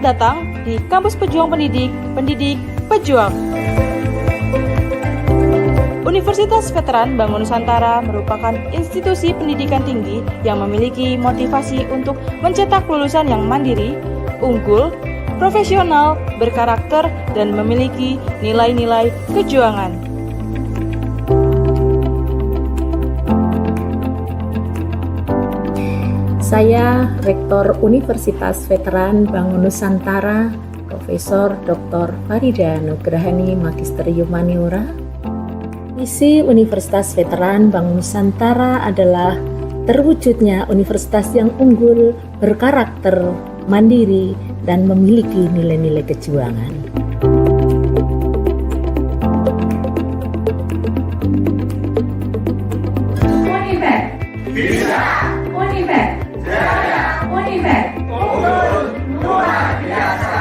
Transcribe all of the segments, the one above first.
datang di Kampus Pejuang Pendidik, Pendidik Pejuang. Universitas Veteran Bank Nusantara merupakan institusi pendidikan tinggi yang memiliki motivasi untuk mencetak lulusan yang mandiri, unggul, profesional, berkarakter, dan memiliki nilai-nilai kejuangan. Saya Rektor Universitas Veteran Bank Nusantara, Profesor Dr. Farida Nugrahani Magister Humaniora. Misi Universitas Veteran Bank Nusantara adalah terwujudnya universitas yang unggul, berkarakter, mandiri, dan memiliki nilai-nilai kejuangan. Univet bisa, Univet jaya, Univet unggul luar biasa.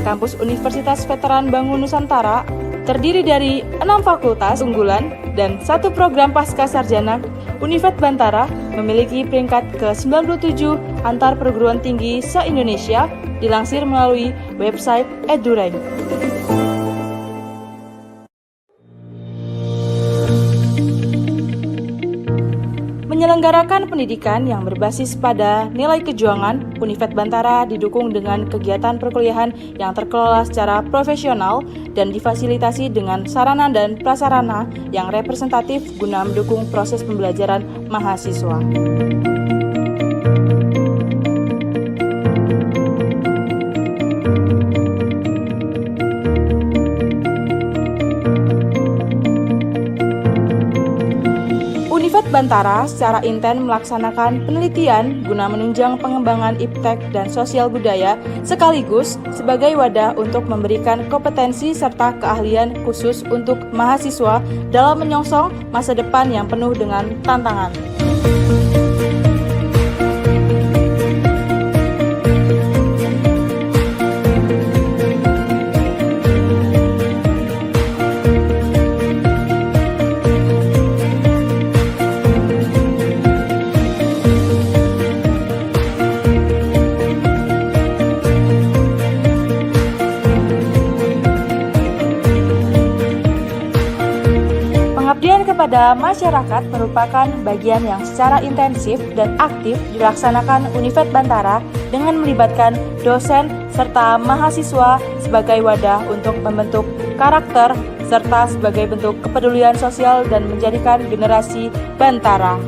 Kampus Universitas Veteran Bank Nusantara terdiri dari 6 fakultas unggulan dan 1 program pasca sarjana. Univet Bantara memiliki peringkat ke-97 antar perguruan tinggi se-Indonesia, dilansir melalui website EduRank. Menyelenggarakan pendidikan yang berbasis pada nilai kejuangan, Univet Bantara didukung dengan kegiatan perkuliahan yang terkelola secara profesional dan difasilitasi dengan sarana dan prasarana yang representatif guna mendukung proses pembelajaran mahasiswa. Univet Bantara secara intens melaksanakan penelitian guna menunjang pengembangan iptek dan sosial budaya sekaligus sebagai wadah untuk memberikan kompetensi serta keahlian khusus untuk mahasiswa dalam menyongsong masa depan yang penuh dengan tantangan. Pengabdian kepada masyarakat merupakan bagian yang secara intensif dan aktif dilaksanakan Univet Bantara dengan melibatkan dosen serta mahasiswa sebagai wadah untuk membentuk karakter serta sebagai bentuk kepedulian sosial dan menjadikan generasi Bantara.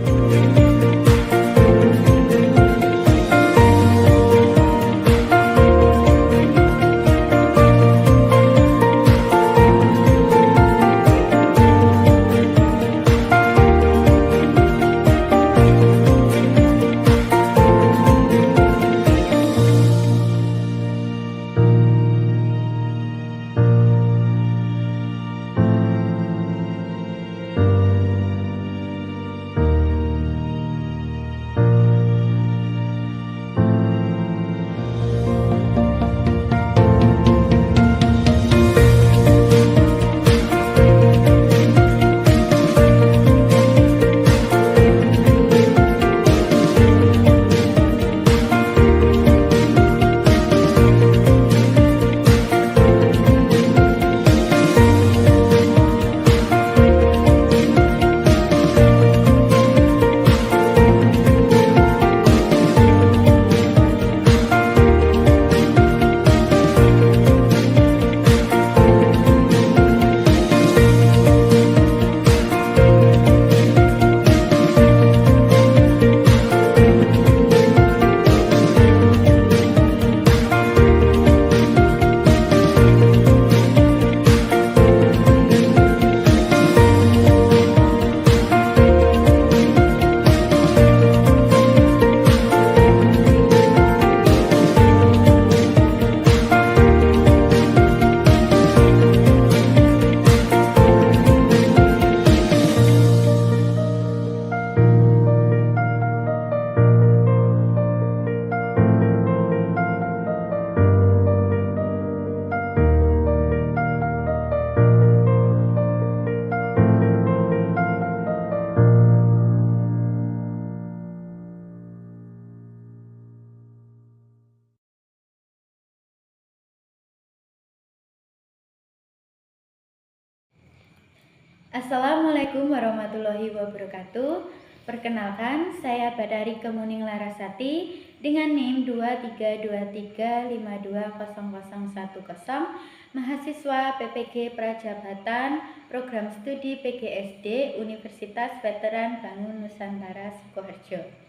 Assalamualaikum warahmatullahi wabarakatuh. Perkenalkan, saya Badari Kemuning Larasati dengan NIM 2323520010, mahasiswa PPG Prajabatan, Program Studi PGSD Universitas Veteran Bangun Nusantara Sukoharjo.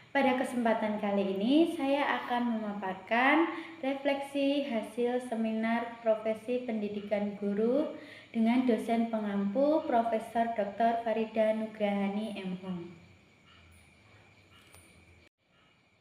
Pada kesempatan kali ini, saya akan memaparkan refleksi hasil seminar profesi pendidikan guru dengan dosen pengampu Profesor Dr. Farida Nugrahani M.Hum.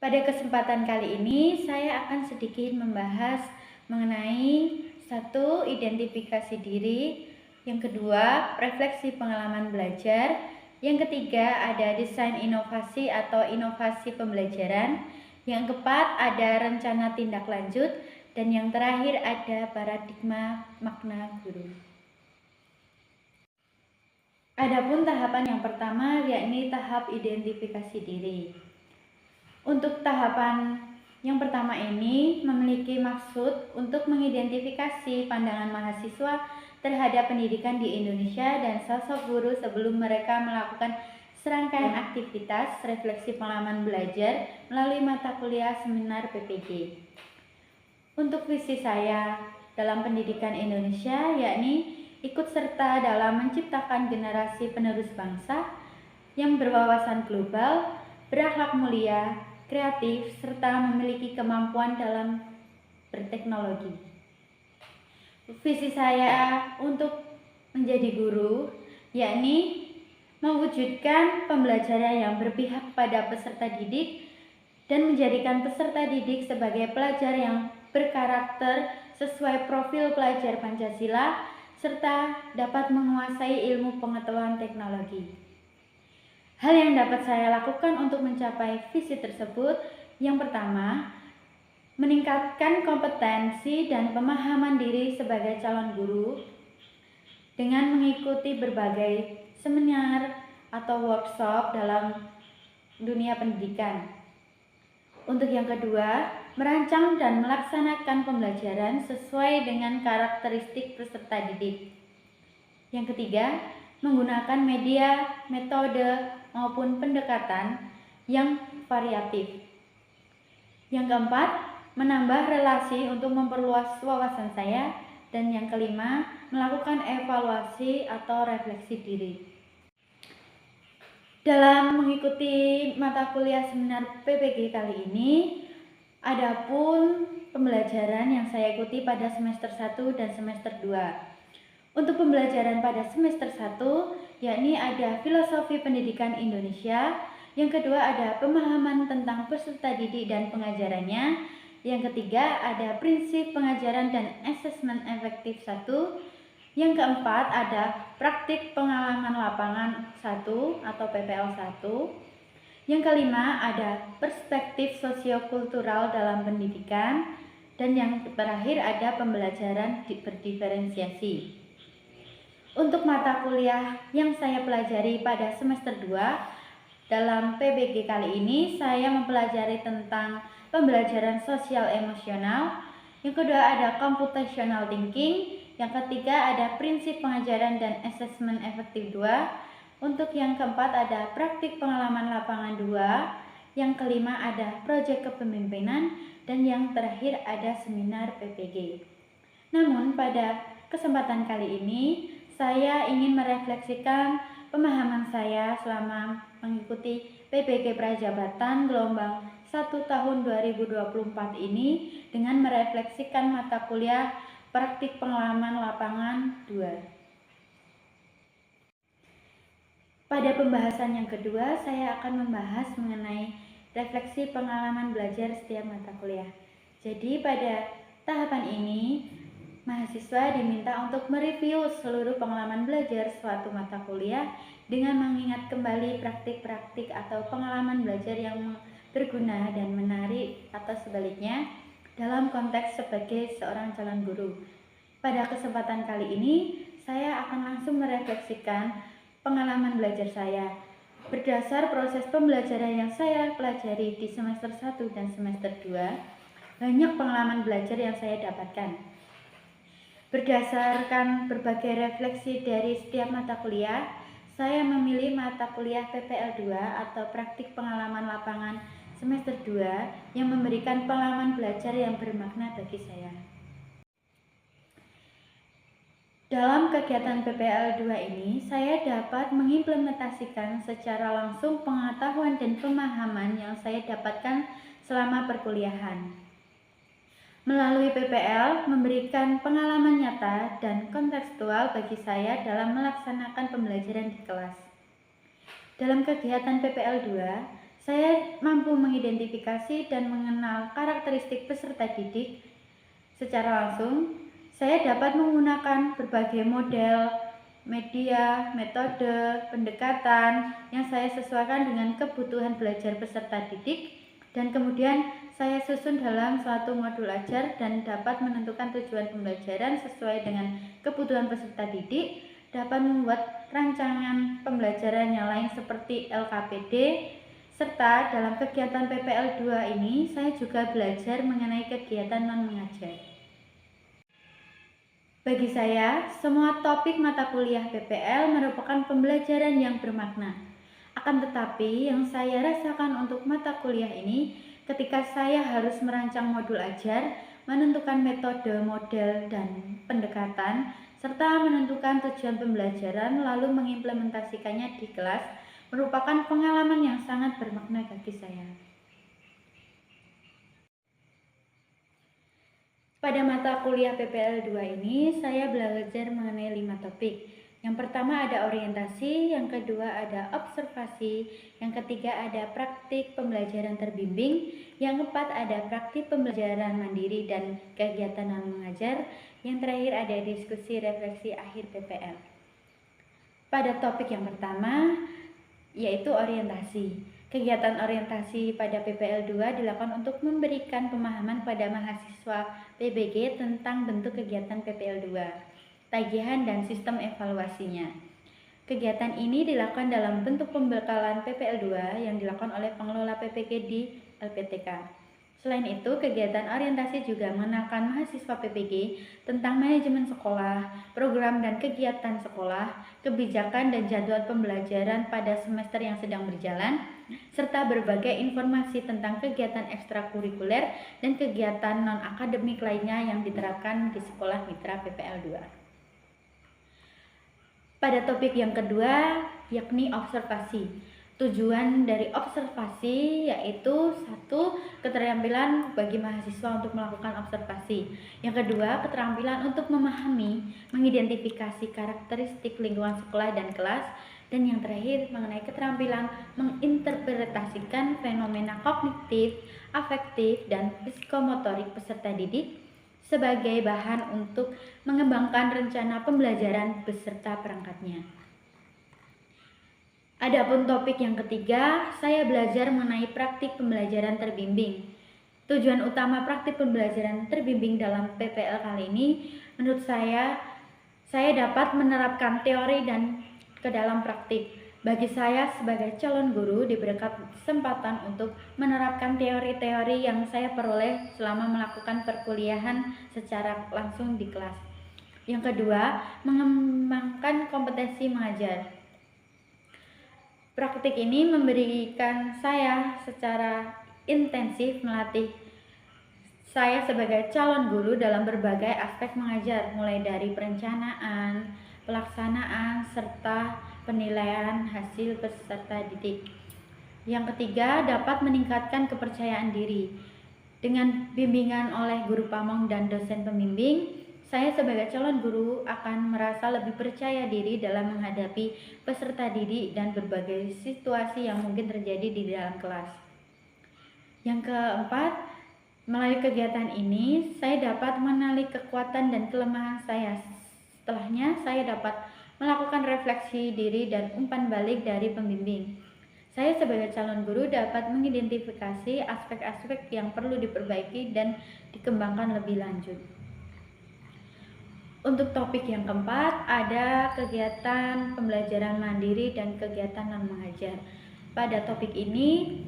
Pada kesempatan kali ini, saya akan sedikit membahas mengenai satu, identifikasi diri, yang kedua, refleksi pengalaman belajar, yang ketiga, ada desain inovasi atau inovasi pembelajaran. Yang keempat, ada rencana tindak lanjut. Dan yang terakhir, ada paradigma makna guru. Adapun tahapan yang pertama, yakni tahap identifikasi diri. Untuk tahapan yang pertama ini memiliki maksud untuk mengidentifikasi pandangan mahasiswa terhadap pendidikan di Indonesia dan sosok guru sebelum mereka melakukan serangkaian aktivitas refleksi pengalaman belajar melalui mata kuliah seminar PPG. Untuk visi saya dalam pendidikan Indonesia yakni ikut serta dalam menciptakan generasi penerus bangsa yang berwawasan global, berakhlak mulia, kreatif, serta memiliki kemampuan dalam berteknologi. Visi saya untuk menjadi guru yakni mewujudkan pembelajaran yang berpihak pada peserta didik dan menjadikan peserta didik sebagai pelajar yang berkarakter sesuai profil pelajar Pancasila serta dapat menguasai ilmu pengetahuan teknologi. Hal yang dapat saya lakukan untuk mencapai visi tersebut, yang pertama, meningkatkan kompetensi dan pemahaman diri sebagai calon guru dengan mengikuti berbagai seminar atau workshop dalam dunia pendidikan. Untuk yang kedua, merancang dan melaksanakan pembelajaran sesuai dengan karakteristik peserta didik. Yang ketiga, menggunakan media, metode, maupun pendekatan yang variatif. Yang keempat, menambah relasi untuk memperluas wawasan saya. Dan yang kelima, melakukan evaluasi atau refleksi diri. Dalam mengikuti mata kuliah seminar PPG kali ini, adapun pembelajaran yang saya ikuti pada semester 1 dan semester 2. Untuk pembelajaran pada semester 1, yakni ada filosofi pendidikan Indonesia, yang kedua ada pemahaman tentang peserta didik dan pengajarannya, yang ketiga ada prinsip pengajaran dan asesmen efektif 1, yang keempat ada praktik pengalaman lapangan 1 atau PPL 1, yang kelima ada perspektif sosiokultural dalam pendidikan, dan yang terakhir ada pembelajaran berdiferensiasi. Untuk mata kuliah yang saya pelajari pada semester 2 dalam PBG kali ini, saya mempelajari tentang pembelajaran sosial emosional, yang kedua ada computational thinking, yang ketiga ada prinsip pengajaran dan asesmen efektif 2, untuk yang keempat ada praktik pengalaman lapangan 2, yang kelima ada proyek kepemimpinan, dan yang terakhir ada seminar PPG. Namun pada kesempatan kali ini saya ingin merefleksikan pemahaman saya selama mengikuti PPG Prajabatan gelombang 1 tahun 2024 ini dengan merefleksikan mata kuliah praktik pengalaman lapangan 2. Pada pembahasan yang kedua, saya akan membahas mengenai refleksi pengalaman belajar setiap mata kuliah. Jadi pada tahapan ini, mahasiswa diminta untuk mereview seluruh pengalaman belajar suatu mata kuliah dengan mengingat kembali praktik-praktik atau pengalaman belajar yang berguna dan menarik atau sebaliknya dalam konteks sebagai seorang calon guru. Pada kesempatan kali ini, saya akan langsung merefleksikan pengalaman belajar saya. Berdasar proses pembelajaran yang saya pelajari di semester 1 dan semester 2, banyak pengalaman belajar yang saya dapatkan. Berdasarkan berbagai refleksi dari setiap mata kuliah, saya memilih mata kuliah PPL 2 atau Praktik Pengalaman Lapangan semester 2 yang memberikan pengalaman belajar yang bermakna bagi saya. Dalam kegiatan PPL 2 ini, saya dapat mengimplementasikan secara langsung pengetahuan dan pemahaman yang saya dapatkan selama perkuliahan. Melalui PPL memberikan pengalaman nyata dan kontekstual bagi saya dalam melaksanakan pembelajaran di kelas. Dalam kegiatan PPL 2, saya mampu mengidentifikasi dan mengenal karakteristik peserta didik. Secara langsung, saya dapat menggunakan berbagai model, media, metode, pendekatan yang saya sesuaikan dengan kebutuhan belajar peserta didik, dan kemudian saya susun dalam suatu modul ajar dan dapat menentukan tujuan pembelajaran sesuai dengan kebutuhan peserta didik, dapat membuat rancangan pembelajaran yang lain seperti LKPD, serta dalam kegiatan PPL 2 ini saya juga belajar mengenai kegiatan non-mengajar. Bagi saya, semua topik mata kuliah PPL merupakan pembelajaran yang bermakna. Akan tetapi, yang saya rasakan untuk mata kuliah ini ketika saya harus merancang modul ajar, menentukan metode, model, dan pendekatan, serta menentukan tujuan pembelajaran lalu mengimplementasikannya di kelas, merupakan pengalaman yang sangat bermakna bagi saya. Pada mata kuliah PPL 2 ini, saya belajar mengenai 5 topik. Yang pertama ada orientasi, yang kedua ada observasi, yang ketiga ada praktik pembelajaran terbimbing, yang keempat ada praktik pembelajaran mandiri dan kegiatan non-mengajar, yang terakhir ada diskusi refleksi akhir PPL. Pada topik yang pertama, yaitu orientasi. Kegiatan orientasi pada PPL 2 dilakukan untuk memberikan pemahaman pada mahasiswa PBG tentang bentuk kegiatan PPL 2. Tagihan dan sistem evaluasinya. Kegiatan ini dilakukan dalam bentuk pembekalan PPL 2 yang dilakukan oleh pengelola PPG di LPTK. Selain itu, kegiatan orientasi juga mengenalkan mahasiswa PPG tentang manajemen sekolah, program dan kegiatan sekolah, kebijakan dan jadwal pembelajaran pada semester yang sedang berjalan, serta berbagai informasi tentang kegiatan ekstrakurikuler dan kegiatan non-akademik lainnya yang diterapkan di sekolah mitra PPL 2. Pada topik yang kedua, yakni observasi. Tujuan dari observasi yaitu 1. Keterampilan bagi mahasiswa untuk melakukan observasi. Yang kedua, keterampilan untuk memahami, mengidentifikasi karakteristik lingkungan sekolah dan kelas. Dan yang terakhir, mengenai keterampilan menginterpretasikan fenomena kognitif, afektif, dan psikomotorik peserta didik sebagai bahan untuk mengembangkan rencana pembelajaran beserta perangkatnya. Adapun topik yang ketiga, saya belajar mengenai praktik pembelajaran terbimbing. Tujuan utama praktik pembelajaran terbimbing dalam PPL kali ini, menurut saya dapat menerapkan teori dan ke dalam praktik. Bagi saya sebagai calon guru diberikan kesempatan untuk menerapkan teori-teori yang saya peroleh selama melakukan perkuliahan secara langsung di kelas. Yang kedua, mengembangkan kompetensi mengajar. Praktik ini memberikan saya secara intensif melatih saya sebagai calon guru dalam berbagai aspek mengajar, mulai dari perencanaan, pelaksanaan, serta penilaian hasil peserta didik. Yang ketiga, dapat meningkatkan kepercayaan diri. Dengan bimbingan oleh guru pamong dan dosen pembimbing, saya sebagai calon guru akan merasa lebih percaya diri dalam menghadapi peserta didik dan berbagai situasi yang mungkin terjadi di dalam kelas. Yang keempat, melalui kegiatan ini, saya dapat mengenali kekuatan dan kelemahan saya. Setelahnya, saya dapat melakukan refleksi diri dan umpan balik dari pembimbing. Saya sebagai calon guru dapat mengidentifikasi aspek-aspek yang perlu diperbaiki dan dikembangkan lebih lanjut. Untuk topik yang keempat, ada kegiatan pembelajaran mandiri dan kegiatan non-mengajar. Pada topik ini,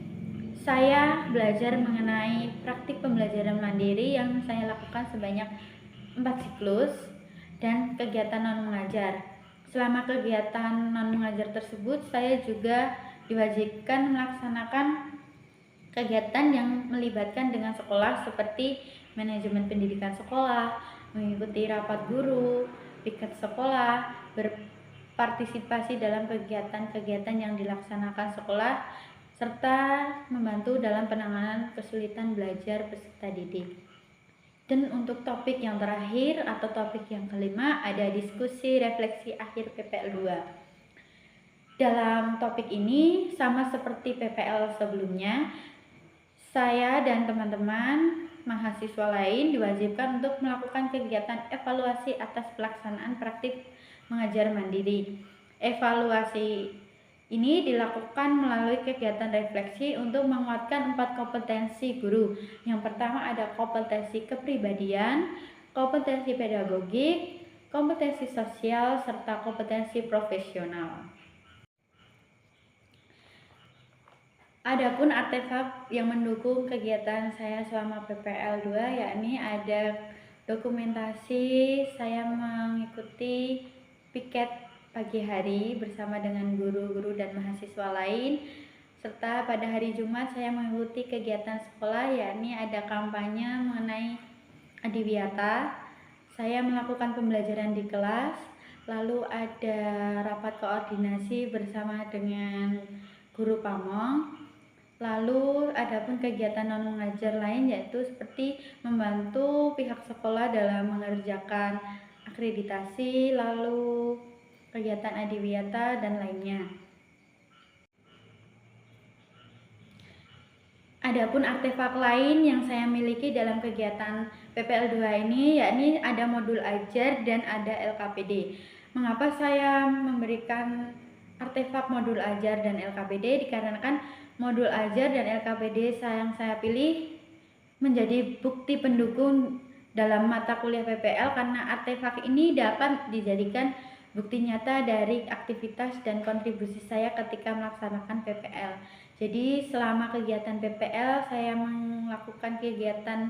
saya belajar mengenai praktik pembelajaran mandiri yang saya lakukan sebanyak 4 siklus. dan kegiatan non-mengajar. Selama kegiatan non-mengajar tersebut, saya juga diwajibkan melaksanakan kegiatan yang melibatkan dengan sekolah seperti manajemen pendidikan sekolah, mengikuti rapat guru, piket sekolah, berpartisipasi dalam kegiatan-kegiatan yang dilaksanakan sekolah, serta membantu dalam penanganan kesulitan belajar peserta didik. Dan untuk topik yang terakhir atau topik yang kelima ada diskusi refleksi akhir PPL 2. Dalam topik ini sama seperti PPL sebelumnya, saya dan teman-teman mahasiswa lain diwajibkan untuk melakukan kegiatan evaluasi atas pelaksanaan praktik mengajar mandiri. Evaluasi ini dilakukan melalui kegiatan refleksi untuk menguatkan 4 kompetensi guru. Yang pertama ada kompetensi kepribadian, kompetensi pedagogik, kompetensi sosial, serta kompetensi profesional. Adapun artefak yang mendukung kegiatan saya selama PPL 2 yakni ada dokumentasi, saya mengikuti piket pagi hari bersama dengan guru-guru dan mahasiswa lain, serta pada hari Jumat saya mengikuti kegiatan sekolah yakni ada kampanye mengenai adiwiyata. Saya melakukan pembelajaran di kelas, lalu ada rapat koordinasi bersama dengan guru pamong. Lalu adapun kegiatan non mengajar lain yaitu seperti membantu pihak sekolah dalam mengerjakan akreditasi, lalu kegiatan adiwiyata dan lainnya. Adapun artefak lain yang saya miliki dalam kegiatan PPL 2 ini yakni ada modul ajar dan ada LKPD. Mengapa saya memberikan artefak modul ajar dan LKPD? Dikarenakan modul ajar dan LKPD yang saya pilih menjadi bukti pendukung dalam mata kuliah PPL karena artefak ini dapat dijadikan bukti nyata dari aktivitas dan kontribusi saya ketika melaksanakan PPL. Jadi selama kegiatan PPL saya melakukan kegiatan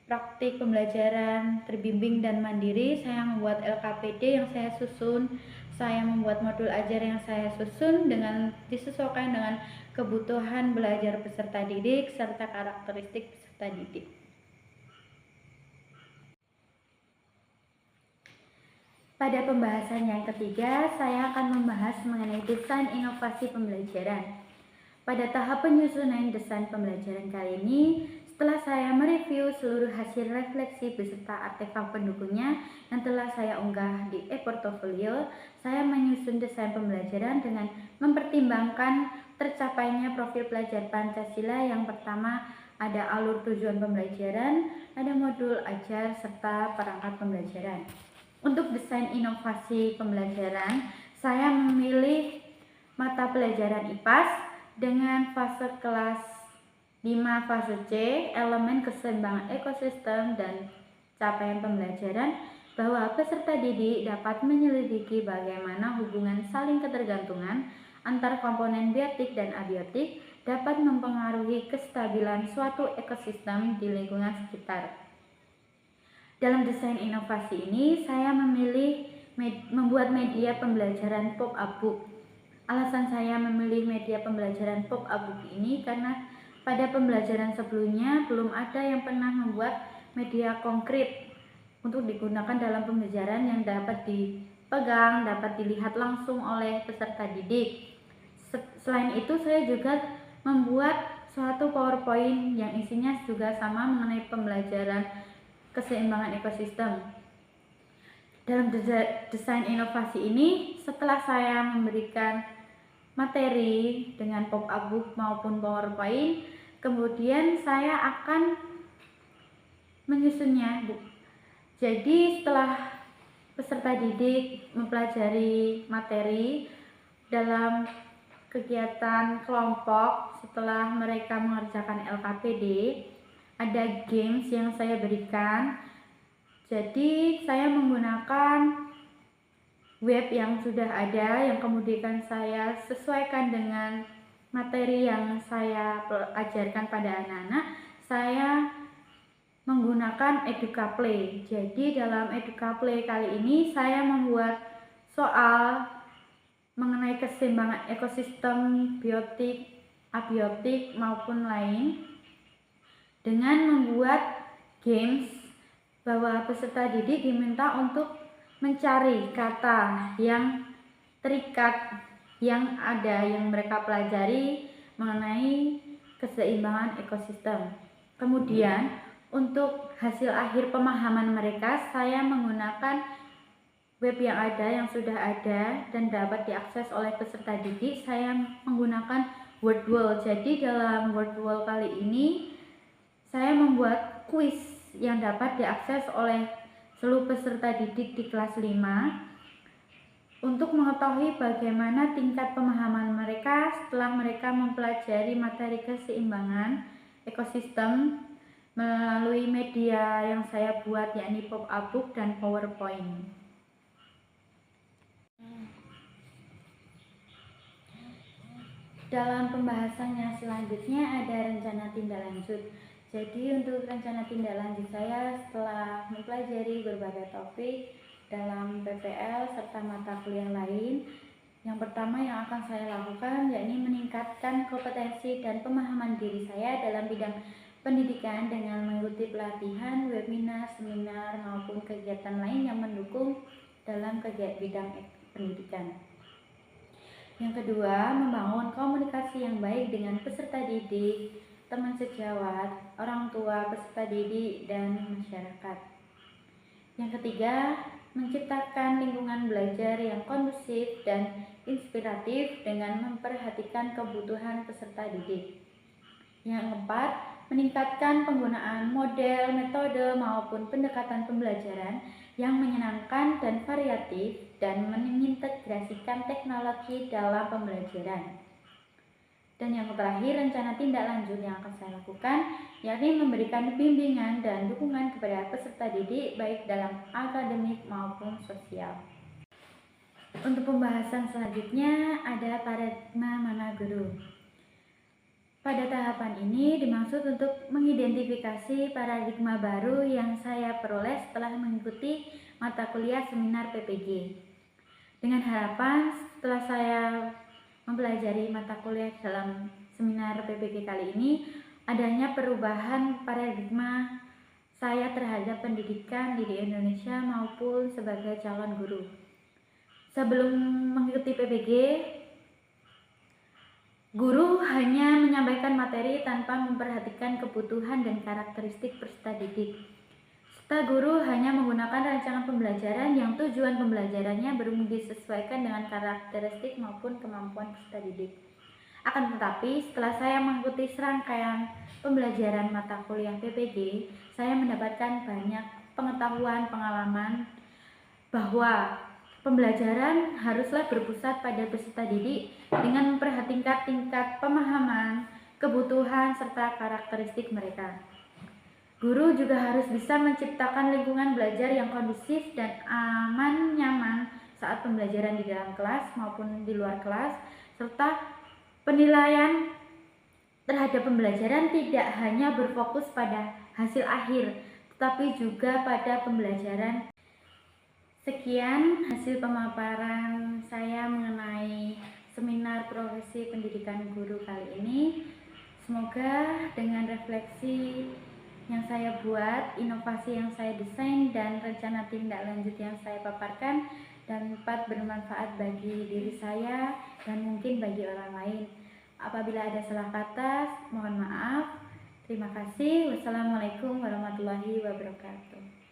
praktik pembelajaran terbimbing dan mandiri. Saya membuat LKPD yang saya susun, saya membuat modul ajar yang saya susun dengan disesuaikan dengan kebutuhan belajar peserta didik serta karakteristik peserta didik. Pada pembahasan yang ketiga, saya akan membahas mengenai desain inovasi pembelajaran. Pada tahap penyusunan desain pembelajaran kali ini, setelah saya mereview seluruh hasil refleksi beserta artefak pendukungnya yang telah saya unggah di e-portfolio, saya menyusun desain pembelajaran dengan mempertimbangkan tercapainya profil pelajar Pancasila. Yang pertama ada alur tujuan pembelajaran, ada modul ajar, serta perangkat pembelajaran. Untuk desain inovasi pembelajaran, saya memilih mata pelajaran IPAS dengan fase kelas 5 fase C, elemen keseimbangan ekosistem dan capaian pembelajaran, bahwa peserta didik dapat menyelidiki bagaimana hubungan saling ketergantungan antar komponen biotik dan abiotik dapat mempengaruhi kestabilan suatu ekosistem di lingkungan sekitar. Dalam desain inovasi ini, saya memilih membuat media pembelajaran pop-up book. Alasan saya memilih media pembelajaran pop-up book ini karena pada pembelajaran sebelumnya belum ada yang pernah membuat media konkret untuk digunakan dalam pembelajaran yang dapat dipegang, dapat dilihat langsung oleh peserta didik. Selain itu, saya juga membuat suatu PowerPoint yang isinya juga sama mengenai pembelajaran keseimbangan ekosistem. Dalam desain inovasi ini, setelah saya memberikan materi dengan pop-up book maupun PowerPoint, kemudian saya akan menyusunnya. Jadi setelah peserta didik mempelajari materi dalam kegiatan kelompok, setelah mereka mengerjakan LKPD, ada games yang saya berikan. Jadi saya menggunakan web yang sudah ada yang kemudian saya sesuaikan dengan materi yang saya ajarkan pada anak-anak. Saya menggunakan EducaPlay. Jadi dalam EducaPlay kali ini saya membuat soal mengenai keseimbangan ekosistem biotik, abiotik maupun lain dengan membuat games bahwa peserta didik diminta untuk mencari kata yang terikat yang ada yang mereka pelajari mengenai keseimbangan ekosistem. Kemudian untuk hasil akhir pemahaman mereka, saya menggunakan web yang ada, yang sudah ada dan dapat diakses oleh peserta didik. Saya menggunakan Wordwall. Jadi dalam Wordwall kali ini saya membuat kuis yang dapat diakses oleh seluruh peserta didik di kelas 5 untuk mengetahui bagaimana tingkat pemahaman mereka setelah mereka mempelajari materi keseimbangan ekosistem melalui media yang saya buat, yakni pop-up book dan PowerPoint. Dalam pembahasannya selanjutnya ada rencana tindak lanjut. Jadi untuk rencana tindak lanjut saya setelah mempelajari berbagai topik dalam PPL serta mata kuliah lain, yang pertama yang akan saya lakukan yakni meningkatkan kompetensi dan pemahaman diri saya dalam bidang pendidikan dengan mengikuti pelatihan, webinar, seminar maupun kegiatan lain yang mendukung dalam kegiatan bidang pendidikan. Yang kedua, membangun komunikasi yang baik dengan peserta didik, teman sejawat, orang tua, peserta didik, dan masyarakat. Yang ketiga, menciptakan lingkungan belajar yang kondusif dan inspiratif dengan memperhatikan kebutuhan peserta didik. Yang keempat, meningkatkan penggunaan model, metode, maupun pendekatan pembelajaran yang menyenangkan dan variatif dan mengintegrasikan teknologi dalam pembelajaran. Dan yang terakhir, rencana tindak lanjut yang akan saya lakukan yakni memberikan bimbingan dan dukungan kepada peserta didik baik dalam akademik maupun sosial. Untuk pembahasan selanjutnya ada paradigma mana guru. Pada tahapan ini dimaksud untuk mengidentifikasi paradigma baru yang saya peroleh setelah mengikuti mata kuliah seminar PPG. Dengan harapan setelah saya mempelajari mata kuliah dalam seminar PPG kali ini, adanya perubahan paradigma saya terhadap pendidikan di Indonesia maupun sebagai calon guru. Sebelum mengikuti PPG, guru hanya menyampaikan materi tanpa memperhatikan kebutuhan dan karakteristik peserta didik. Serta guru hanya menggunakan rancangan pembelajaran yang tujuan pembelajarannya belum disesuaikan dengan karakteristik maupun kemampuan peserta didik. Akan tetapi, setelah saya mengikuti serangkaian pembelajaran mata kuliah PPG, saya mendapatkan banyak pengetahuan, pengalaman bahwa pembelajaran haruslah berpusat pada peserta didik dengan memperhatikan tingkat pemahaman, kebutuhan, serta karakteristik mereka. Guru juga harus bisa menciptakan lingkungan belajar yang kondusif dan aman, nyaman saat pembelajaran di dalam kelas maupun di luar kelas, serta penilaian terhadap pembelajaran tidak hanya berfokus pada hasil akhir, tetapi juga pada pembelajaran. Sekian hasil pemaparan saya mengenai seminar profesi pendidikan guru kali ini. Semoga dengan refleksi yang saya buat, inovasi yang saya desain, dan rencana tindak lanjut yang saya paparkan dapat bermanfaat bagi diri saya dan mungkin bagi orang lain. Apabila ada salah kata, mohon maaf. Terima kasih. Wassalamualaikum warahmatullahi wabarakatuh.